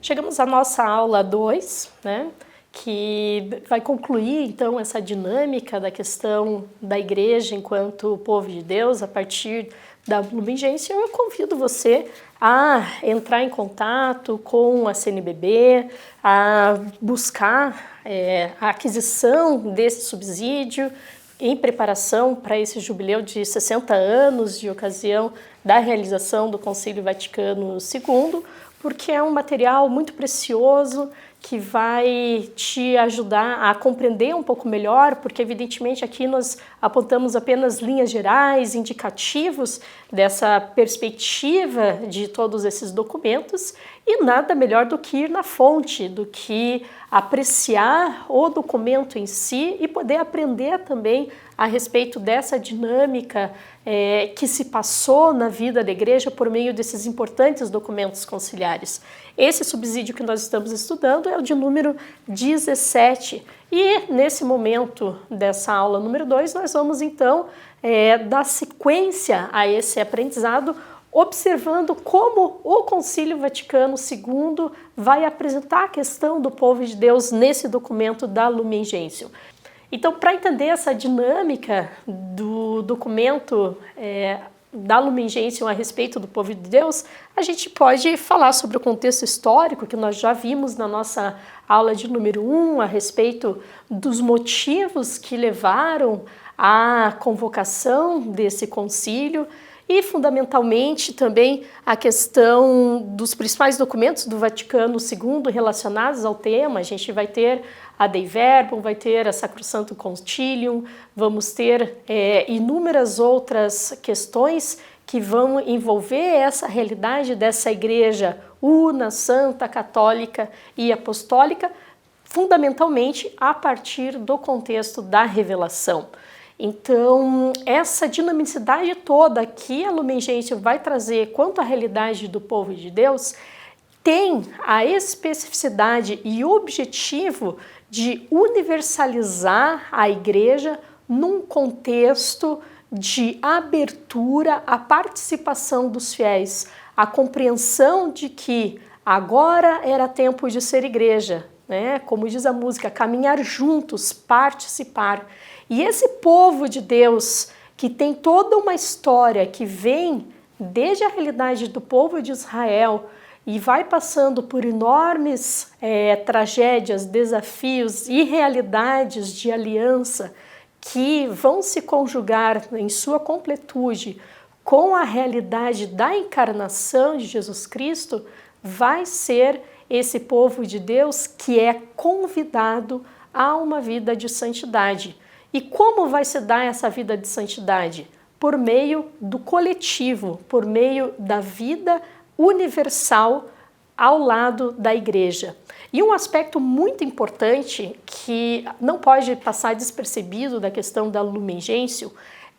chegamos à nossa aula 2, né, que vai concluir então essa dinâmica da questão da igreja enquanto povo de Deus a partir da Lumen Gentium. Eu convido você a entrar em contato com a CNBB, a buscar a aquisição desse subsídio em preparação para esse jubileu de 60 anos de ocasião da realização do Concílio Vaticano II, porque é um material muito precioso que vai te ajudar a compreender um pouco melhor, porque evidentemente aqui nós apontamos apenas linhas gerais, indicativos dessa perspectiva de todos esses documentos, e nada melhor do que ir na fonte, do que apreciar o documento em si e poder aprender também a respeito dessa dinâmica que se passou na vida da igreja por meio desses importantes documentos conciliares. Esse subsídio que nós estamos estudando é o de número 17 e nesse momento dessa aula número 2 nós vamos então dar sequência a esse aprendizado observando como o Concílio Vaticano II vai apresentar a questão do povo de Deus nesse documento da Lumen Gentium. Então, para entender essa dinâmica do documento da Lumen Gentium a respeito do povo de Deus, a gente pode falar sobre o contexto histórico que nós já vimos na nossa aula de número 1, a respeito dos motivos que levaram à convocação desse concílio, e fundamentalmente também a questão dos principais documentos do Vaticano II relacionados ao tema. A gente vai ter a Dei Verbum, vai ter a Sacrosanto Concilium, vamos ter inúmeras outras questões que vão envolver essa realidade dessa igreja una, santa, católica e apostólica, fundamentalmente a partir do contexto da revelação. Então, essa dinamicidade toda que a Lumen Gentium vai trazer quanto à realidade do povo de Deus tem a especificidade e objetivo de universalizar a igreja num contexto de abertura à participação dos fiéis, a compreensão de que agora era tempo de ser igreja, né? Como diz a música, caminhar juntos, participar. E esse povo de Deus, que tem toda uma história que vem desde a realidade do povo de Israel e vai passando por enormes tragédias, desafios e realidades de aliança que vão se conjugar em sua completude com a realidade da encarnação de Jesus Cristo, vai ser esse povo de Deus que é convidado a uma vida de santidade. E como vai se dar essa vida de santidade? Por meio do coletivo, por meio da vida universal ao lado da igreja. E um aspecto muito importante que não pode passar despercebido da questão da Lumen Gentium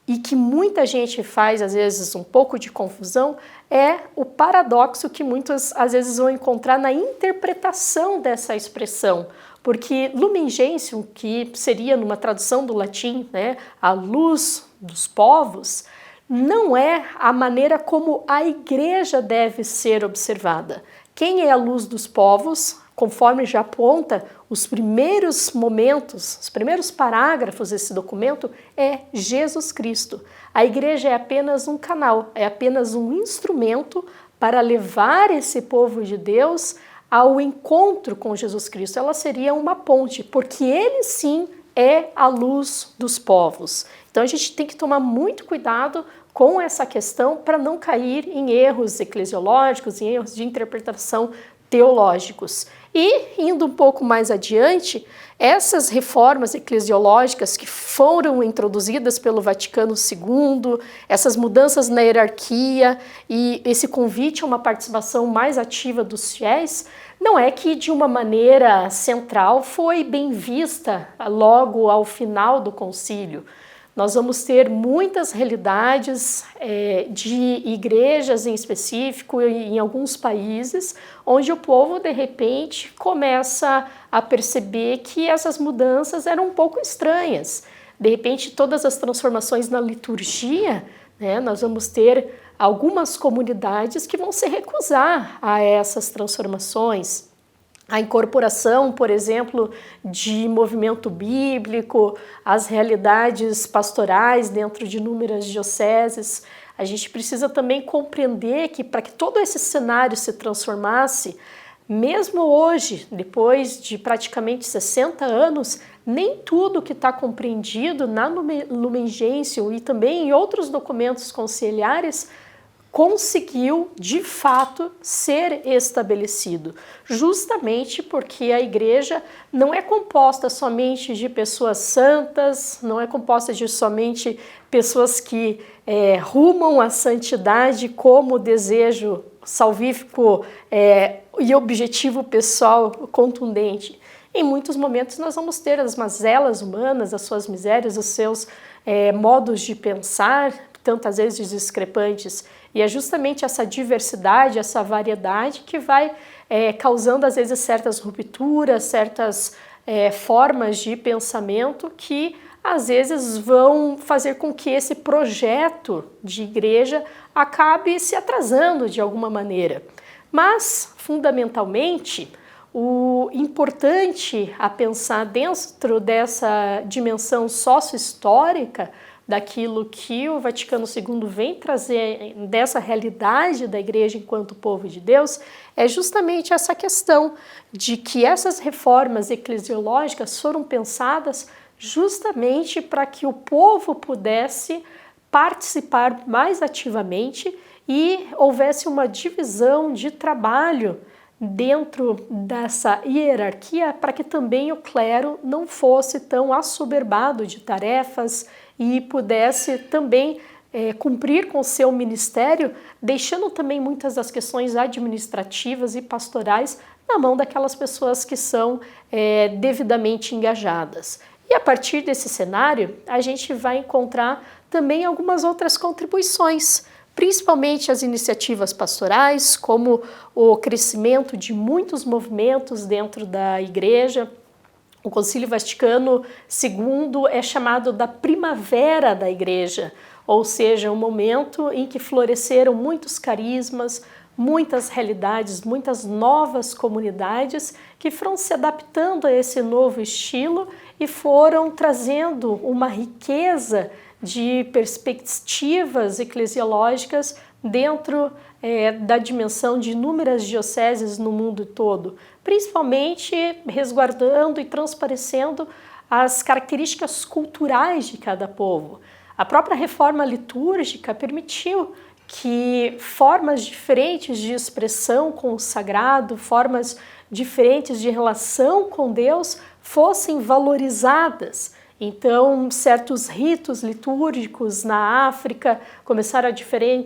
e que muita gente faz, às vezes, um pouco de confusão, é o paradoxo que muitos, às vezes, vão encontrar na interpretação dessa expressão. Porque Lumen Gentium, que seria numa tradução do latim, né, a luz dos povos, não é a maneira como a igreja deve ser observada. Quem é a luz dos povos? Conforme já aponta os primeiros momentos, os primeiros parágrafos desse documento, é Jesus Cristo. A igreja é apenas um canal, é apenas um instrumento para levar esse povo de Deus ao encontro com Jesus Cristo. Ela seria uma ponte, porque ele sim é a luz dos povos. Então a gente tem que tomar muito cuidado com essa questão para não cair em erros eclesiológicos, em erros de interpretação teológicos. E, indo um pouco mais adiante, essas reformas eclesiológicas que foram introduzidas pelo Vaticano II, essas mudanças na hierarquia e esse convite a uma participação mais ativa dos fiéis, não é que de uma maneira central foi bem vista logo ao final do concílio. Nós vamos ter muitas realidades de igrejas em específico em alguns países, onde o povo, de repente, começa a perceber que essas mudanças eram um pouco estranhas. De repente, todas as transformações na liturgia, né, nós vamos ter algumas comunidades que vão se recusar a essas transformações. A incorporação, por exemplo, de movimento bíblico, as realidades pastorais dentro de inúmeras dioceses. A gente precisa também compreender que para que todo esse cenário se transformasse, mesmo hoje, depois de praticamente 60 anos, nem tudo que está compreendido na Lumen Gentium e também em outros documentos conciliares conseguiu, de fato, ser estabelecido, justamente porque a igreja não é composta somente de pessoas santas, não é composta de somente pessoas que rumam à santidade como desejo salvífico e objetivo pessoal contundente. Em muitos momentos nós vamos ter as mazelas humanas, as suas misérias, os seus modos de pensar, tantas vezes discrepantes, e é justamente essa diversidade, essa variedade que vai causando às vezes certas rupturas, certas formas de pensamento que às vezes vão fazer com que esse projeto de igreja acabe se atrasando de alguma maneira. Mas, fundamentalmente, o importante a pensar dentro dessa dimensão sócio-histórica daquilo que o Vaticano II vem trazer dessa realidade da igreja enquanto povo de Deus, é justamente essa questão de que essas reformas eclesiológicas foram pensadas justamente para que o povo pudesse participar mais ativamente e houvesse uma divisão de trabalho dentro dessa hierarquia para que também o clero não fosse tão assoberbado de tarefas e pudesse também cumprir com o seu ministério, deixando também muitas das questões administrativas e pastorais na mão daquelas pessoas que são devidamente engajadas. E a partir desse cenário, a gente vai encontrar também algumas outras contribuições, principalmente as iniciativas pastorais, como o crescimento de muitos movimentos dentro da igreja. O Concílio Vaticano II é chamado da primavera da igreja, ou seja, um momento em que floresceram muitos carismas, muitas realidades, muitas novas comunidades que foram se adaptando a esse novo estilo e foram trazendo uma riqueza de perspectivas eclesiológicas dentro da dimensão de inúmeras dioceses no mundo todo, principalmente resguardando e transparecendo as características culturais de cada povo. A própria reforma litúrgica permitiu que formas diferentes de expressão com o sagrado, formas diferentes de relação com Deus fossem valorizadas. Então, certos ritos litúrgicos na África começaram a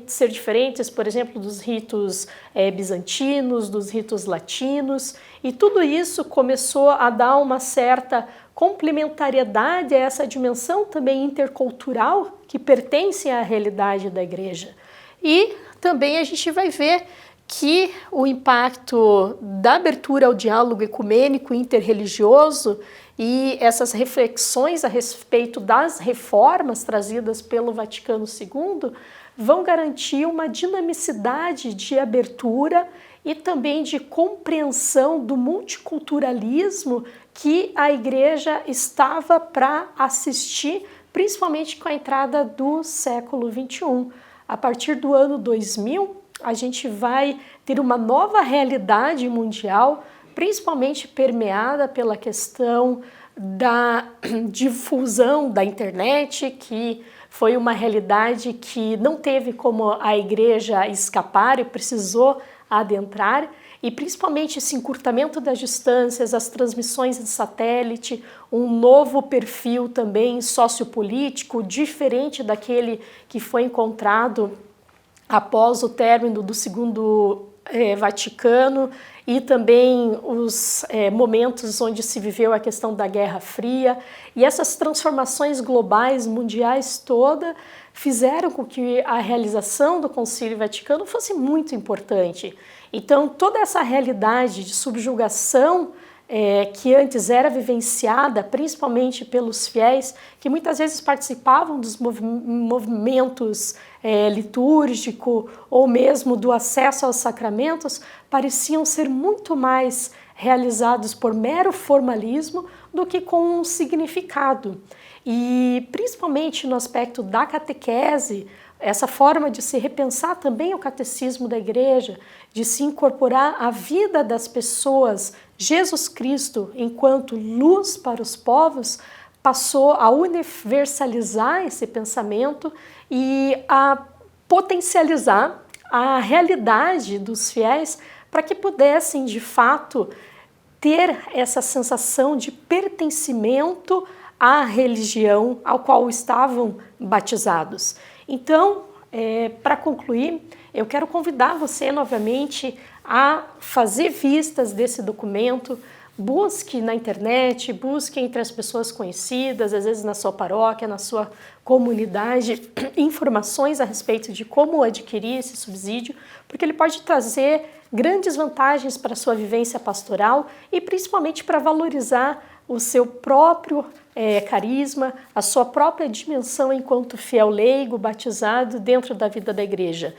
ser diferentes, por exemplo, dos ritos bizantinos, dos ritos latinos, e tudo isso começou a dar uma certa complementariedade a essa dimensão também intercultural que pertence à realidade da igreja. E também a gente vai ver que o impacto da abertura ao diálogo ecumênico interreligioso e essas reflexões a respeito das reformas trazidas pelo Vaticano II vão garantir uma dinamicidade de abertura e também de compreensão do multiculturalismo que a igreja estava para assistir, principalmente com a entrada do século XXI. A partir do ano 2000, a gente vai ter uma nova realidade mundial, principalmente permeada pela questão da difusão da internet, que foi uma realidade que não teve como a igreja escapar e precisou adentrar, e principalmente esse encurtamento das distâncias, as transmissões de satélite, um novo perfil também sociopolítico, diferente daquele que foi encontrado após o término do Segundo Vaticano e também os momentos onde se viveu a questão da Guerra Fria. E essas transformações globais, mundiais toda, fizeram com que a realização do Concílio Vaticano fosse muito importante. Então, toda essa realidade de subjugação que antes era vivenciada principalmente pelos fiéis, que muitas vezes participavam dos movimentos litúrgico ou mesmo do acesso aos sacramentos, pareciam ser muito mais realizados por mero formalismo do que com um significado. E principalmente no aspecto da catequese, essa forma de se repensar também o catecismo da igreja, de se incorporar à vida das pessoas, Jesus Cristo enquanto luz para os povos, passou a universalizar esse pensamento e a potencializar a realidade dos fiéis para que pudessem, de fato, ter essa sensação de pertencimento à religião ao qual estavam batizados. Então, para concluir, eu quero convidar você novamente a fazer vistas desse documento. Busque na internet, busque entre as pessoas conhecidas, às vezes na sua paróquia, na sua comunidade, informações a respeito de como adquirir esse subsídio, porque ele pode trazer grandes vantagens para a sua vivência pastoral e principalmente para valorizar o seu próprio carisma, a sua própria dimensão enquanto fiel leigo, batizado dentro da vida da igreja.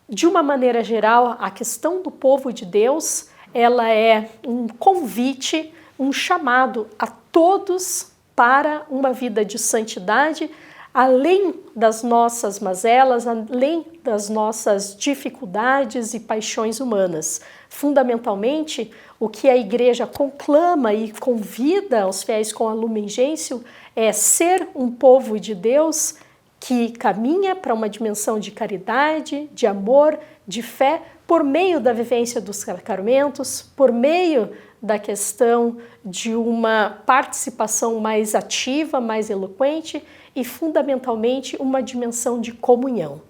De uma maneira geral, a questão do povo de Deus, ela é um convite, um chamado a todos para uma vida de santidade, além das nossas mazelas, além das nossas dificuldades e paixões humanas. Fundamentalmente, o que a igreja conclama e convida aos fiéis com a Lumen Gentium é ser um povo de Deus que caminha para uma dimensão de caridade, de amor, de fé, por meio da vivência dos sacramentos, por meio da questão de uma participação mais ativa, mais eloquente e, fundamentalmente, uma dimensão de comunhão.